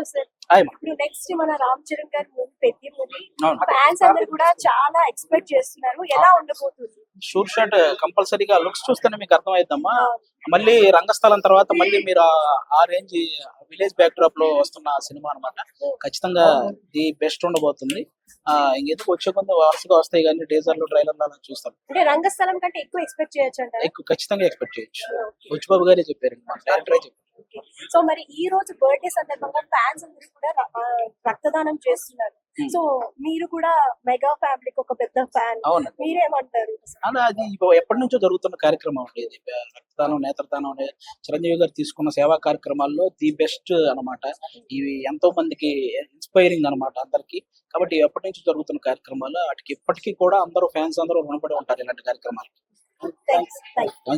Hello sir. Hi మా. ఇప్పుడు next మన రామ్ చరణ్ గారి మూవీ పెద్ద మూవీ అవును. ఫ్యాన్స్ అందరు కూడా చాలా ఎక్స్పెక్ట్ చేస్తున్నారు. ఎలా ఉండబోతుంది? షూర్ షాట్ కంపల్సరీగా లుక్స్ చూస్తేనే మీకు అర్థమైద్దమ్మా. మళ్ళీ రంగస్థలం తర్వాత మళ్ళీ మీరు ఆ రేంజ్ విలేజ్ బ్యాక్ డ్రాప్ లో వస్తున్న సినిమా అన్నమాట. ఖచ్చితంగా ది బెస్ట్ ఉండబోతుంది. ఇంకెందుకు వచ్చే కొంత వరుసగా వస్తాయి కానీ టీజర్లు ట్రైలర్లు అలా చూస్తాం. అంటే రంగస్థలం కంటే ఎక్కువ ఎక్స్పెక్ట్ చేయొచ్చు అంటారా? ఎక్కువ ఖచ్చితంగా ఎక్స్పెక్ట్ చేయొచ్చు. బుచ్చిబాబు గారే చెప్పారు, మా డైరెక్టరే చెప్పారు. సో మరి ఈ రోజు బర్త్డే సందర్భంగా ఫ్యాన్స్ అందరూ కూడా రక్తదానం చేస్తున్నారు. సో మీరు కూడా మెగా ఫ్యామిలీకి ఒక పెద్ద ఫ్యాన్, అవును. మీరేమంటారు? అలా అది ఎప్పటి నుంచో జరుగుతున్న కార్యక్రమం అండి ఇది. రక్తదానం, నేత్రదానం అనే చిరంజీవి గారు తీసుకున్న సేవా కార్యక్రమాల్లో ది బెస్ట్ అన్నమాట. ఇవి ఎంతో మందికి ఇన్స్పైరింగ్ అన్నమాట అందరికి. కాబట్టి ఎప్పటి నుంచి జరుగుతున్న కార్యక్రమాలు వాటికి ఇప్పటికీ కూడా అందరూ ఫ్యాన్స్ అందరూ రుణపడి ఉంటారు ఇలాంటి కార్యక్రమాలు. థ్యాంక్స్. Thank you.